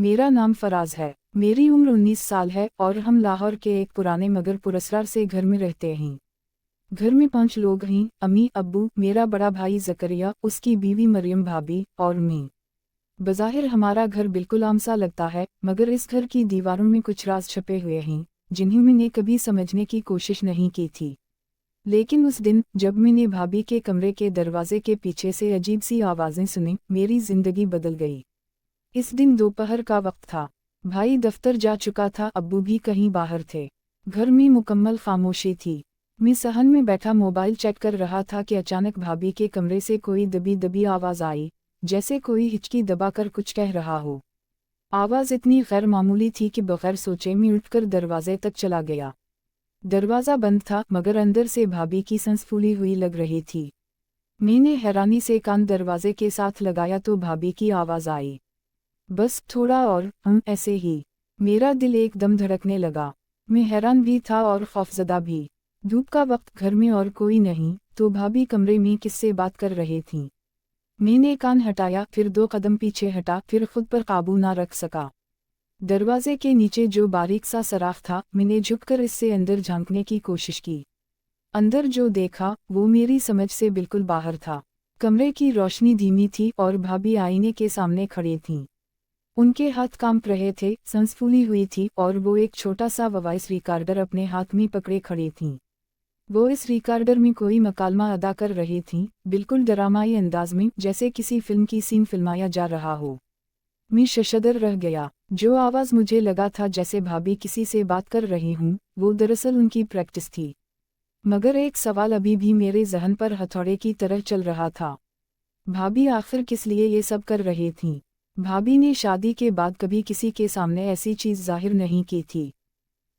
मेरा नाम फराज है। मेरी उम्र 19 साल है और हम लाहौर के एक पुराने मगर पुरस्कार से घर में रहते हैं। घर में 5 लोग हैं, अम्मी अब्बू, मेरा बड़ा भाई जकरिया, उसकी बीवी मरियम भाभी और मैं। बज़ाहिर हमारा घर बिल्कुल आम सा लगता है, मगर इस घर की दीवारों में कुछ राज छपे हुए हैं जिन्हें मैंने कभी समझने की कोशिश नहीं की थी। लेकिन उस दिन जब मैंने भाभी के कमरे के दरवाजे के पीछे से अजीब सी आवाज़ें सुनी, मेरी जिंदगी बदल गई। इस दिन दोपहर का वक्त था। भाई दफ्तर जा चुका था, अब्बू भी कहीं बाहर थे। घर में मुकम्मल खामोशी थी। मैं सहन में बैठा मोबाइल चेक कर रहा था कि अचानक भाभी के कमरे से कोई दबी दबी आवाज़ आई, जैसे कोई हिचकी दबाकर कुछ कह रहा हो। आवाज़ इतनी गैर मामूली थी कि बगैर सोचे मैं उठकर दरवाजे तक चला गया। दरवाज़ा बंद था, मगर अंदर से भाभी की सांस फूली हुई लग रही थी। मैंने हैरानी से कान दरवाजे के साथ लगाया तो भाभी की आवाज़ आई, बस थोड़ा और, ऐसे ही। मेरा दिल एकदम धड़कने लगा। मैं हैरान भी था और खौफजदा भी। धूप का वक्त, घर में और कोई नहीं, तो भाभी कमरे में किससे बात कर रही थीं। मैंने कान हटाया, फिर 2 कदम पीछे हटा, फिर खुद पर काबू ना रख सका। दरवाजे के नीचे जो बारीक सा सराख था, मैंने झुककर इससे अंदर झांकने की कोशिश की। अंदर जो देखा वो मेरी समझ से बिल्कुल बाहर था। कमरे की रोशनी धीमी थी और भाभी आईने के सामने खड़ी थीं। उनके हाथ कांप रहे थे, सांस फूली हुई थी और वो एक छोटा सा वॉइस रिकॉर्डर अपने हाथ में पकड़े खड़ी थीं। वो इस रिकॉर्डर में कोई मकालमा अदा कर रही थीं, बिल्कुल ड्रामाई अंदाज में, जैसे किसी फिल्म की सीन फिल्माया जा रहा हो। मैं शशदर रह गया। जो आवाज़ मुझे लगा था जैसे भाभी किसी से बात कर रही हूँ, वो दरअसल उनकी प्रैक्टिस थी। मगर एक सवाल अभी भी मेरे जहन पर हथौड़े की तरह चल रहा था। भाभी आखिर किस लिए ये सब कर रही थीं? भाभी ने शादी के बाद कभी किसी के सामने ऐसी चीज़ जाहिर नहीं की थी।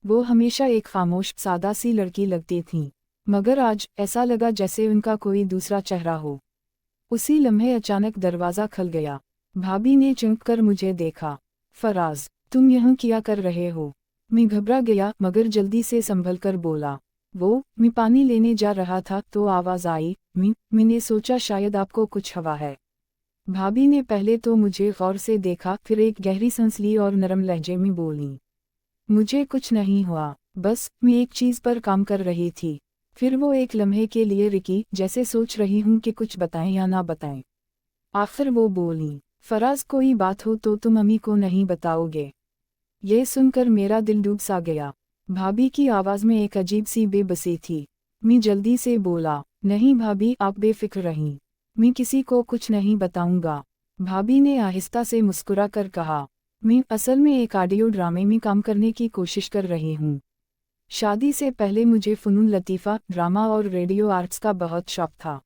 वो हमेशा एक खामोश, सादा सी लड़की लगती थीं, मगर आज ऐसा लगा जैसे उनका कोई दूसरा चेहरा हो। उसी लम्हे अचानक दरवाज़ा खुल गया। भाभी ने चौंक कर मुझे देखा। फराज, तुम यहाँ क्या कर रहे हो? मैं घबरा गया, मगर जल्दी से संभल कर बोला, मैं पानी लेने जा रहा था तो आवाज़ आई। मैंने सोचा शायद आपको कुछ हवा है। भाभी ने पहले तो मुझे गौर से देखा, फिर एक गहरी सांस ली और नरम लहजे में बोली, मुझे कुछ नहीं हुआ, बस मैं एक चीज़ पर काम कर रही थी। फिर वो एक लम्हे के लिए रुकी, जैसे सोच रही हूँ कि कुछ बताएं या ना बताएं। आखिर वो बोली, फराज, कोई बात हो तो तुम अम्मी को नहीं बताओगे? ये सुनकर मेरा दिल डूब सा गया। भाभी की आवाज़ में एक अजीब सी बेबसी थी। मैं जल्दी से बोला, नहीं भाभी, आप बेफिक्र रहीं, मैं किसी को कुछ नहीं बताऊंगा। भाभी ने आहिस्ता से मुस्कुरा कर कहा, मैं असल में एक ऑडियो ड्रामे में काम करने की कोशिश कर रही हूँ। शादी से पहले मुझे फ़नून लतीफ़ा, ड्रामा और रेडियो आर्ट्स का बहुत शौक था।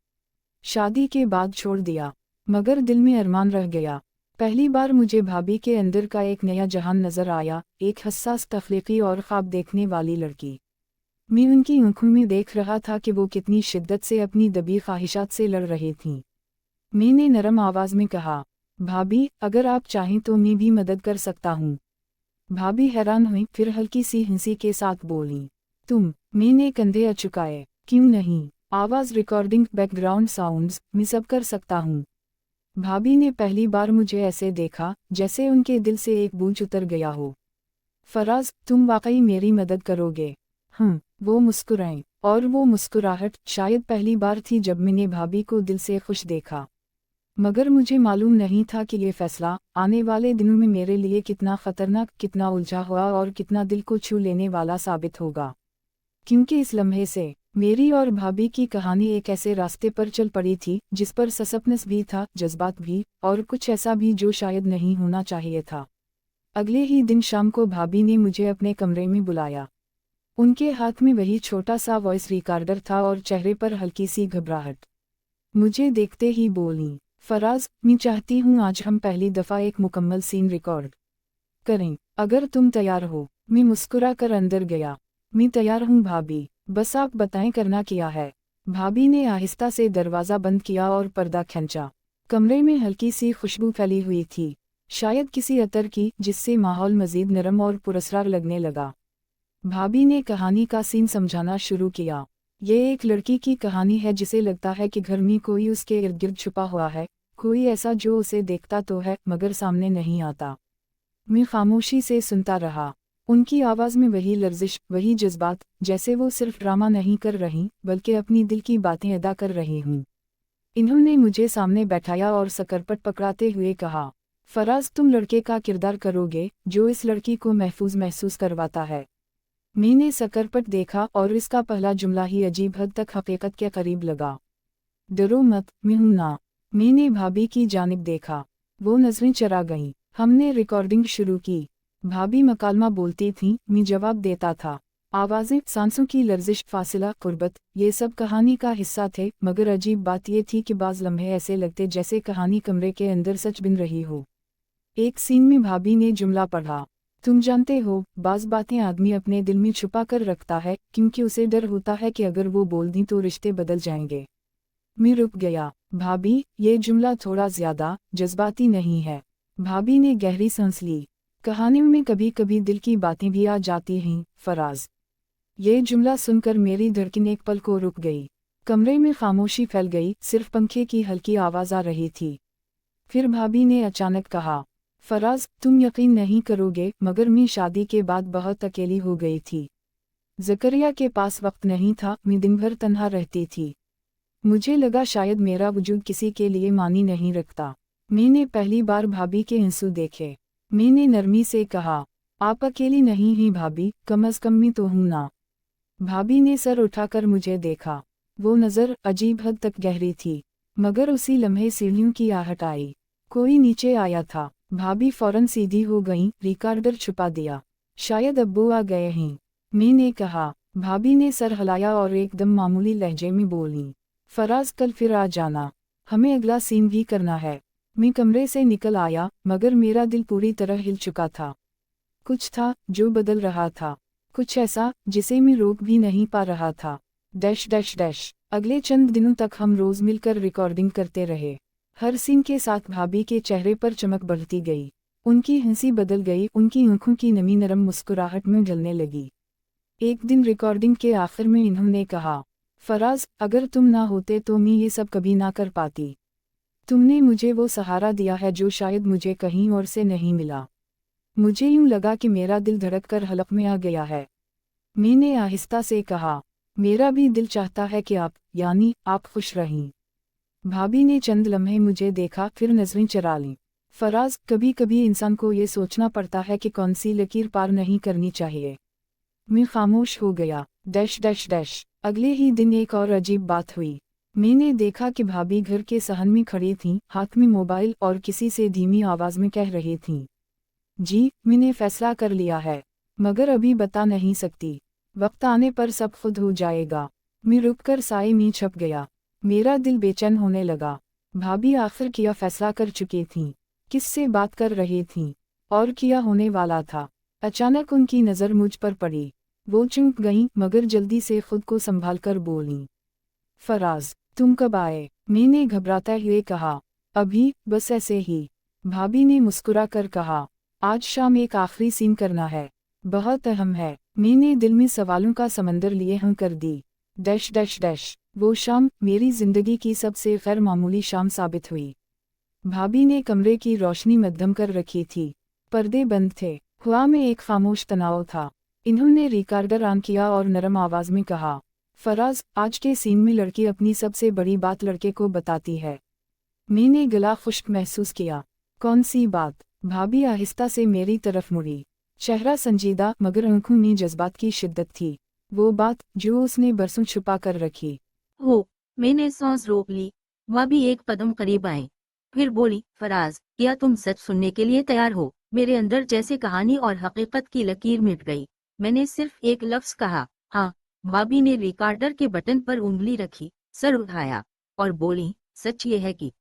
शादी के बाद छोड़ दिया, मगर दिल में अरमान रह गया। पहली बार मुझे भाभी के अंदर का एक नया जहान नज़र आया, एक हसास, तख्लीकी और ख्वाब देखने वाली लड़की। मैं उनकी आंखों में देख रहा था कि वो कितनी शिद्दत से अपनी दबी ख्वाहिशात से लड़ रही थीं। मैंने नरम आवाज़ में कहा, भाभी, अगर आप चाहें तो मैं भी मदद कर सकता हूँ। भाभी हैरान हुई, फिर हल्की सी हंसी के साथ बोली, तुम? मैंने कंधे अचुकाए, क्यों नहीं, आवाज़, रिकॉर्डिंग, बैकग्राउंड साउंड्स, मैं सब कर सकता हूँ। भाभी ने पहली बार मुझे ऐसे देखा जैसे उनके दिल से एक बोझ उतर गया हो। फराज, तुम वाकई मेरी मदद करोगे? वो मुस्कुराएं, और वो मुस्कुराहट शायद पहली बार थी जब मैंने भाभी को दिल से खुश देखा। मगर मुझे मालूम नहीं था कि ये फैसला आने वाले दिनों में मेरे लिए कितना खतरनाक, कितना उलझा हुआ और कितना दिल को छू लेने वाला साबित होगा। क्योंकि इस लम्हे से मेरी और भाभी की कहानी एक ऐसे रास्ते पर चल पड़ी थी जिस पर सस्पेंस भी था, जज्बात भी, और कुछ ऐसा भी जो शायद नहीं होना चाहिए था। अगले ही दिन शाम को भाभी ने मुझे अपने कमरे में बुलाया। उनके हाथ में वही छोटा सा वॉइस रिकॉर्डर था और चेहरे पर हल्की सी घबराहट। मुझे देखते ही बोली, फराज, मैं चाहती हूँ आज हम पहली दफ़ा एक मुकम्मल सीन रिकॉर्ड करें, अगर तुम तैयार हो। मैं मुस्कुरा कर अंदर गया। मैं तैयार हूँ भाभी, बस आप बताएं करना क्या है। भाभी ने आहिस्ता से दरवाज़ा बंद किया और पर्दा खींचा। कमरे में हल्की सी खुशबू फैली हुई थी, शायद किसी अतर की, जिससे माहौल मज़ीद नरम और पुरस्कार लगने लगा। भाभी ने कहानी का सीन समझाना शुरू किया। ये एक लड़की की कहानी है जिसे लगता है कि घर में कोई उसके इर्द गिर्द छुपा हुआ है, कोई ऐसा जो उसे देखता तो है मगर सामने नहीं आता। मैं खामोशी से सुनता रहा। उनकी आवाज़ में वही लर्जिश, वही जज्बात, जैसे वो सिर्फ ड्रामा नहीं कर रही बल्कि अपनी दिल की बातें अदा कर रही हूँ। इन्होंने मुझे सामने बैठाया और सकरपट पकड़ाते हुए कहा, फराज तुम लड़के का किरदार करोगे जो इस लड़की को महफूज महसूस करवाता है। मैंने सकरपट देखा और इसका पहला जुमला ही अजीब हद तक हकीकत के करीब लगा। डरो मत, मैं हूं ना। मैंने भाभी की जानिब देखा। वो नजरें चरा गईं। हमने रिकॉर्डिंग शुरू की। भाभी मकालमा बोलती थीं, मैं जवाब देता था। आवाज़ें, सांसों की लर्जिश, फासिला, कुर्बत, ये सब कहानी का हिस्सा थे, मगर अजीब बात ये थी कि बाज़ लम्हे ऐसे लगते जैसे कहानी कमरे के अंदर सच बिन रही हो। एक सीन में भाभी ने जुमला पढ़ा, तुम जानते हो, बाज़ बातें आदमी अपने दिल में छुपा कर रखता है क्योंकि उसे डर होता है कि अगर वो बोल दी तो रिश्ते बदल जाएंगे। मैं रुक गया। भाभी, ये जुमला थोड़ा ज्यादा जज्बाती नहीं है? भाभी ने गहरी सांस ली। कहानियों में कभी कभी दिल की बातें भी आ जाती हैं, फराज। ये जुमला सुनकर मेरी धड़कन एक पल को रुक गई। कमरे में खामोशी फैल गई, सिर्फ पंखे की हल्की आवाज आ रही थी। फिर भाभी ने अचानक कहा, फराज तुम यकीन नहीं करोगे मगर मैं शादी के बाद बहुत अकेली हो गई थी। ज़करिया के पास वक्त नहीं था, मैं दिन भर तन्हा रहती थी। मुझे लगा शायद मेरा वजूद किसी के लिए मानी नहीं रखता। मैंने पहली बार भाभी के आंसू देखे। मैंने नरमी से कहा, आप अकेली नहीं हैं भाभी, कम अज कम मैं तो हूं ना। भाभी ने सर उठाकर मुझे देखा। वो नज़र अजीब हद तक गहरी थी। मगर उसी लम्हे सीढ़ियों की आहट आई। कोई नीचे आया था। भाभी फौरन सीधी हो गईं, रिकॉर्डर छुपा दिया। शायद अब्बू आ गए हैं, मैंने कहा। भाभी ने सर हिलाया और एकदम मामूली लहजे में बोली, फराज कल फिर आ जाना, हमें अगला सीन भी करना है। मैं कमरे से निकल आया मगर मेरा दिल पूरी तरह हिल चुका था। कुछ था जो बदल रहा था, कुछ ऐसा जिसे मैं रोक भी नहीं पा रहा था। Dash dash dash. अगले चंद दिनों तक हम रोज मिलकर रिकॉर्डिंग करते रहे। हर सीन के साथ भाभी के चेहरे पर चमक बढ़ती गई। उनकी हंसी बदल गई, उनकी आंखों की नमी नरम मुस्कुराहट में ढलने लगी। एक दिन रिकॉर्डिंग के आखिर में इन्होंने कहा, फराज अगर तुम ना होते तो मैं ये सब कभी ना कर पाती। तुमने मुझे वो सहारा दिया है जो शायद मुझे कहीं और से नहीं मिला। मुझे यूं लगा कि मेरा दिल धड़क कर हलक में आ गया है। मैंने आहिस्ता से कहा, मेरा भी दिल चाहता है कि आप, यानी आप खुश रहें। भाभी ने चंद लम्हे मुझे देखा, फिर नजरें चरा लीं। फराज कभी कभी इंसान को ये सोचना पड़ता है कि कौन सी लकीर पार नहीं करनी चाहिए। मैं खामोश हो गया। Dash dash dash. अगले ही दिन एक और अजीब बात हुई। मैंने देखा कि भाभी घर के सहन में खड़ी थीं, हाथ में मोबाइल, और किसी से धीमी आवाज में कह रही थीं, जी मैंने फैसला कर लिया है, मगर अभी बता नहीं सकती। वक्त आने पर सब खुद हो जाएगा। मैं रुककर साए में छप गया। मेरा दिल बेचैन होने लगा। भाभी आखिर क्या फैसला कर चुकी थीं? किससे बात कर रही थीं? और क्या होने वाला था? अचानक उनकी नज़र मुझ पर पड़ी। वो चुप गईं मगर जल्दी से खुद को संभाल कर बोलीं, फराज तुम कब आए? मैंने घबराते हुए कहा, अभी, बस ऐसे ही। भाभी ने मुस्कुरा कर कहा, आज शाम एक आखिरी सीन करना है, बहुत अहम है। मैंने दिल में सवालों का समंदर लिए हम कर दी। Dash dash dash. वो शाम मेरी जिंदगी की सबसे गैर मामूली शाम साबित हुई। भाभी ने कमरे की रोशनी मध्यम कर रखी थी। पर्दे बंद थे। हवा में एक खामोश तनाव था। इन्होंने रिकॉर्डर ऑन किया और नरम आवाज में कहा, फराज आज के सीन में लड़की अपनी सबसे बड़ी बात लड़के को बताती है। मैंने गला खुश्क महसूस किया। कौन सी बात? भाभी आहिस्ता से मेरी तरफ मुड़ी। चेहरा संजीदा मगर आंखों में जज्बात की शिद्दत थी। वो बात जो उसने बरसों छुपा कर रखी हो। मैंने सांस रोक ली। वह भी एक कदम करीब आई। फिर बोली, फराज क्या तुम सच सुनने के लिए तैयार हो? मेरे अंदर जैसे कहानी और हकीकत की लकीर मिट गई। मैंने सिर्फ एक लफ्ज कहा, हाँ। भाभी ने रिकॉर्डर के बटन पर उंगली रखी, सर उठाया और बोली, सच ये है कि